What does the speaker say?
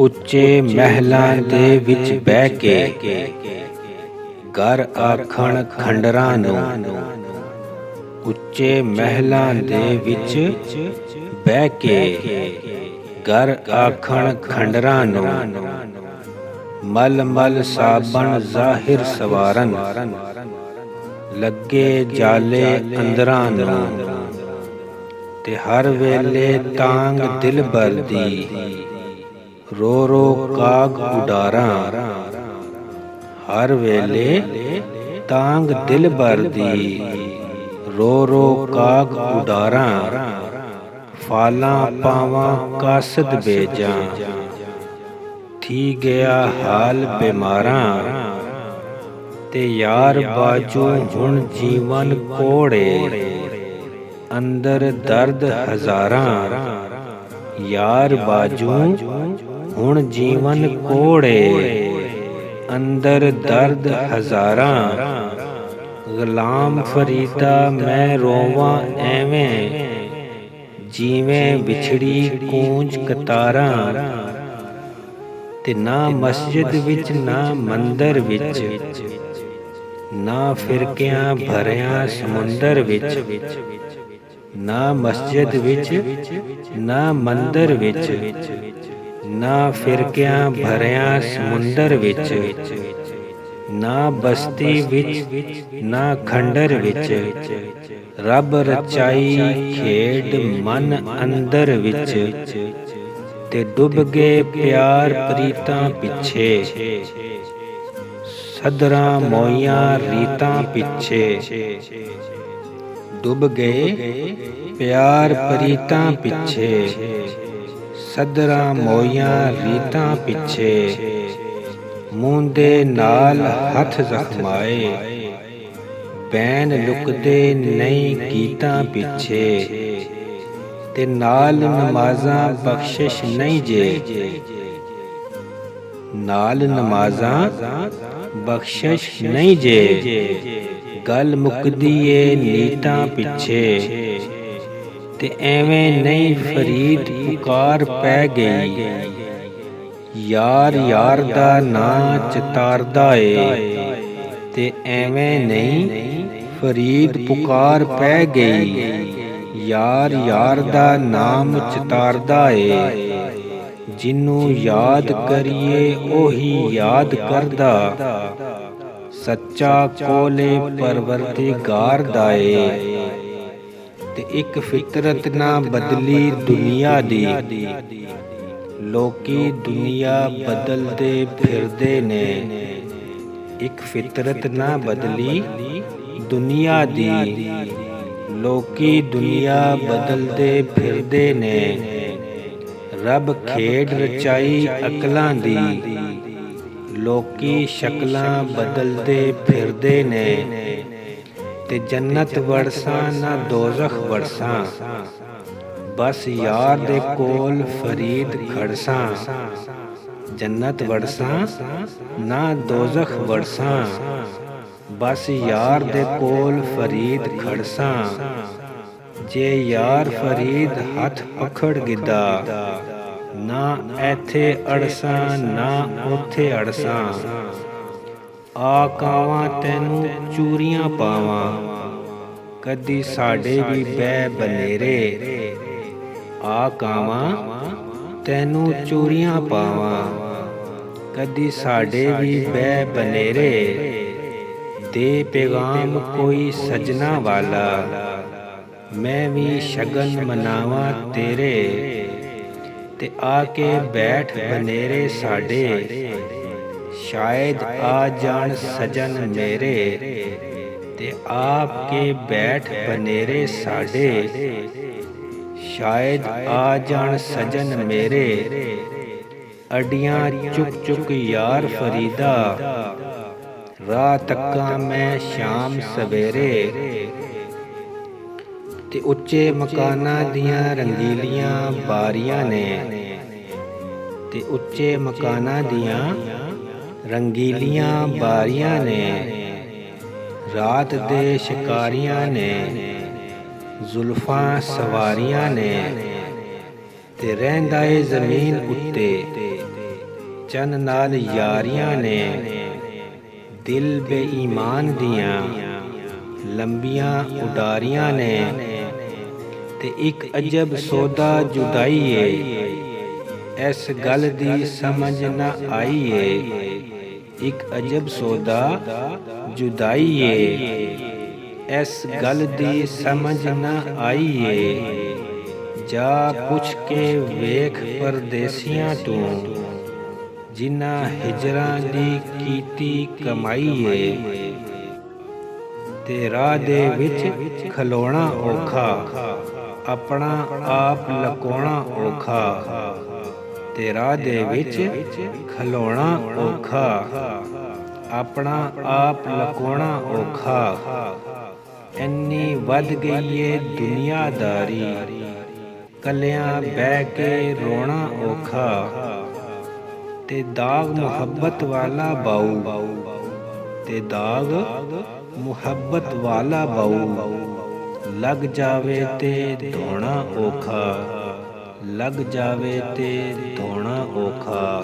ਉੱਚੇ ਮਹਿਲਾਂ ਦੇ ਵਿੱਚ ਬਹਿ ਕੇ ਘਰ ਆਖਣ ਖੰਡਰਾਂ ਨੂੰ। ਉੱਚੇ ਮਹਿਲਾਂ ਦੇ ਵਿੱਚ ਬਹਿ ਕੇ ਘਰ ਆਖਣ ਖੰਡਰਾਂ ਨੂੰ। ਮਲ ਮਲ ਸਾਬਣ ਜ਼ਾਹਿਰ ਸਵਾਰਨ ਲੱਗੇ ਜਾਲੇ ਅੰਦਰਾਂ ਨੂੰ। ਤੇ ਹਰ ਵੇਲੇ ਤਾਂਗ ਦਿਲ ਬਰਦੀ ਰੋ ਰੋ ਕਾਗ ਉਡਾਰਾਂ। ਹਰ ਵੇਲੇ ਤਾਂਗ ਦਿਲ ਬਰਦੀ ਰੋ ਰੋ ਕਾਗ ਉਡਾਰਾਂ। ਫਾਲਾਂ ਪਾਵਾਂ ਕਾਸਦ ਬੇਜਾਂ ਥੀ ਗਿਆ ਹਾਲ ਬਿਮਾਰਾਂ। ਤੇ ਯਾਰ ਬਾਜੂ ਹੁਣ ਜੀਵਨ ਕੋੜੇ ਅੰਦਰ ਦਰਦ ਹਜ਼ਾਰਾਂ। ਯਾਰ ਬਾਜੂ ਹੁਣ ਜੀਵਨ ਕੋੜੇ ਅੰਦਰ ਦਰਦ ਹਜ਼ਾਰਾਂ। ਗੁਲਾਮ ਫਰੀਦਾ ਮੈਂ ਰੋਵਾਂ ਐਵੇਂ ਜਿਵੇਂ ਵਿਛੜੀ ਕੂੰਜ ਕਤਾਰਾਂ। ਤੇ ਨਾ ਮਸਜਿਦ ਵਿੱਚ ਨਾ ਮੰਦਰ ਵਿੱਚ ਨਾ ਫਿਰਕਿਆਂ ਭਰਿਆ ਸਮੁੰਦਰ ਵਿੱਚ। ਨਾ ਮਸਜਿਦ ਵਿੱਚ ਨਾ ਮੰਦਰ ਵਿੱਚ ਨਾ ਫਿਰਕਿਆਂ ਭਰਿਆ ਸਮੁੰਦਰ ਵਿੱਚ। ਨਾ ਬਸਤੀ ਵਿੱਚ ਨਾ ਖੰਡਰ ਵਿੱਚ ਰੱਬ ਰਚਾਈ ਖੇਡ ਮਨ ਅੰਦਰ ਵਿੱਚ। ਤੇ ਡੁੱਬ ਗਏ ਪਿਆਰ ਪ੍ਰੀਤਾਂ ਪਿੱਛੇ ਸਦਰਾਂ ਮੋਈਆਂ ਰੀਤਾਂ ਪਿੱਛੇ। ਡੁੱਬ ਗਏ ਪਿਆਰ ਪ੍ਰੀਤਾਂ ਪਿੱਛੇ ਸਦਰਾਂ ਮੋਈਆਂ ਰੀਤਾਂ ਪਿੱਛੇ। ਮੂੰਹ ਦੇ ਨਾਲ ਹੱਥ ਜ਼ਖਮਾਏ ਬੈਨ ਲੁਕਦੇ ਨਹੀਂ ਗੀਤਾਂ ਪਿੱਛੇ। ਤੇ ਨਾਲ ਨਮਾਜ਼ਾਂ ਬਖਸ਼ਿਸ਼ ਨਹੀਂ ਜੇ ਨਾਲ ਨਮਾਜ਼ਾਂ ਬਖਸ਼ਿਸ਼ ਨਹੀਂ ਜੇ। ਗੱਲ ਮੁੱਕਦੀ ਏ ਨੀਤਾਂ ਪਿੱਛੇ। ਤੇ ਐਵੇਂ ਨਹੀਂ ਫਰੀਦ ਪੁਕਾਰ ਪੈ ਗਈ ਯਾਰ ਯਾਰ ਦਾ ਨਾਂ ਚਿਤਾਰਦਾ ਏ। ਤੇ ਐਵੇਂ ਨਹੀਂ ਫਰੀਦ ਪੁਕਾਰ ਪੈ ਗਈ ਯਾਰ ਯਾਰ ਦਾ ਨਾਮ ਚਿਤਾਰਦਾ ਏ। ਜਿਹਨੂੰ ਯਾਦ ਕਰੀਏ ਉਹੀ ਯਾਦ ਕਰਦਾ ਸੱਚਾ ਕੋਲੇ ਪਰਵਰਦਿਗਾਰ ਦਾ ਏ। ਤੇ ਇੱਕ ਫਿਤਰਤ ਨਾ ਬਦਲੀ ਦੁਨੀਆ ਦੀ ਲੋਕੀ ਦੁਨੀਆ ਬਦਲਦੇ ਫਿਰਦੇ ਨੇ। ਇੱਕ ਫਿਤਰਤ ਨਾ ਬਦਲੀ ਦੁਨੀਆ ਦੀ ਲੋਕੀ ਦੁਨੀਆ ਬਦਲਦੇ ਫਿਰਦੇ ਨੇ। ਰੱਬ ਖੇਡ ਰਚਾਈ ਅਕਲਾਂ ਦੀ ਲੋਕੀ ਸ਼ਕਲਾਂ ਬਦਲਦੇ ਫਿਰਦੇ ਨੇ। ਤੇ ਜੰਨਤ ਵੜਸਾਂ ਨਾ ਦੋਜ਼ਖ ਵੜਸਾਂ ਬਸ ਯਾਰ ਦੇ ਕੋਲ ਫਰੀਦ ਖੜਸਾਂ। ਜੰਨਤ ਵੜਸਾਂ ਨਾ ਦੋਜ਼ਖ ਵੜਸਾਂ ਬਸ ਯਾਰ ਦੇ ਕੋਲ ਫਰੀਦ ਖੜਸਾਂ। ਜੇ ਯਾਰ ਫਰੀਦ ਹੱਥ ਪਕੜ ਗਿੱਦਾ ਨਾ ਇੱਥੇ ਅੜਸਾਂ ਨਾ ਉੱਥੇ ਅੜਸਾਂ। ਆ ਕਾਵਾਂ ਤੈਨੂੰ ਚੂਰੀਆਂ ਪਾਵਾਂ ਕਦੀ ਸਾਡੇ ਵੀ ਬਹਿ ਬਨੇਰੇ। ਆ ਕਾਵਾਂ ਤੈਨੂੰ ਚੂਰੀਆਂ ਪਾਵਾਂ ਕਦੀ ਸਾਡੇ ਵੀ ਬਹਿ ਬਨੇਰੇ। ਦੇ ਪੈਗਾਮ ਕੋਈ ਸਜਣਾ ਵਾਲਾ ਮੈਂ ਵੀ ਸ਼ਗਨ ਮਨਾਵਾਂ ਤੇਰੇ। ਤੇ ਆ ਕੇ ਬੈਠ ਬਨੇਰੇ ਸਾਡੇ ਸ਼ਾਇਦ ਆ ਜਾਣ ਸਜਨ ਮੇਰੇ। ਤੇ ਆਪ ਕੇ ਬੈਠ ਬਨੇਰੇ ਸਾਡੇ ਸ਼ਾਇਦ ਆ ਜਾਣ ਸਜਨ ਮੇਰੇ। ਅੱਡੀਆਂ ਚੁੱਕ ਚੁੱਕ ਯਾਰ ਫਰੀਦਾ ਰਾਹ ਤੱਕਾਂ ਮੈਂ ਸ਼ਾਮ ਸਵੇਰੇ। ਤੇ ਉੱਚੇ ਮਕਾਨਾਂ ਦੀਆਂ ਰੰਗੀਲੀਆਂ ਬਾਰੀਆਂ ਨੇ। ਤੇ ਉੱਚੇ ਮਕਾਨਾਂ ਦੀਆਂ ਰੰਗੀਲੀਆਂ ਬਾਰੀਆਂ ਨੇ। ਰਾਤ ਦੇ ਸ਼ਿਕਾਰੀਆਂ ਨੇ ਜ਼ੁਲਫਾਂ ਸਵਾਰੀਆਂ ਨੇ। ਤੇ ਰਹਿੰਦਾ ਏ ਜ਼ਮੀਨ ਉੱਤੇ ਚੰਨ ਨਾਲ ਯਾਰੀਆਂ ਨੇ, ਦਿਲ ਬੇਈਮਾਨ ਦੀਆਂ ਲੰਬੀਆਂ ਉਡਾਰੀਆਂ ਨੇ। ਤੇ ਇੱਕ ਅਜਬ ਸੌਦਾ ਜੁਦਾਈ ਏ, ਇਸ ਗੱਲ ਦੀ ਸਮਝ ਨਾ ਆਈ ਏ। ਇੱਕ ਅਜਬ ਸੌਦਾ ਜੁਦਾਈ ਏ, ਇਸ ਗੱਲ ਦੀ ਸਮਝ ਨਾ ਆਈ ਏ। ਜਾ ਪੁੱਛ ਕੇ ਵੇਖ ਪਰਦੇਸੀਆਂ ਤੋਂ, ਜਿਨ੍ਹਾਂ ਹਿਜਰਾਂ ਦੀ ਕੀਤੀ ਕਮਾਈ ਏ। ਤੇ ਰਾਹ ਦੇ ਵਿੱਚ ਖਲੋਣਾ ਔਖਾ, ਆਪਣਾ ਆਪ ਲੁਕਾਉਣਾ ਔਖਾ। ਤੇ ਰਾਹ ਦੇ ਵਿੱਚ ਖਲੋਣਾ ਔਖਾ, ਆਪਣਾ ਆਪ ਲੁਕਾਉਣਾ ਔਖਾ। ਇੰਨੀ ਵੱਧ ਗਈ ਏ ਦੁਨੀਆਦਾਰੀ, ਕੱਲਿਆਂ ਬਹਿ ਕੇ ਰੋਣਾ ਔਖਾ। ਤੇ ਦਾਗ ਮੁਹੱਬਤ ਵਾਲਾ ਬਾਊ, ਤੇ ਦਾਗ ਮੁਹੱਬਤ ਵਾਲਾ ਬਾਊ, ਲੱਗ ਜਾਵੇ ਤੇ ਧੋਣਾ ਔਖਾ, ਲੱਗ ਜਾਵੇ ਤੇ ਧੋਣਾ ਔਖਾ।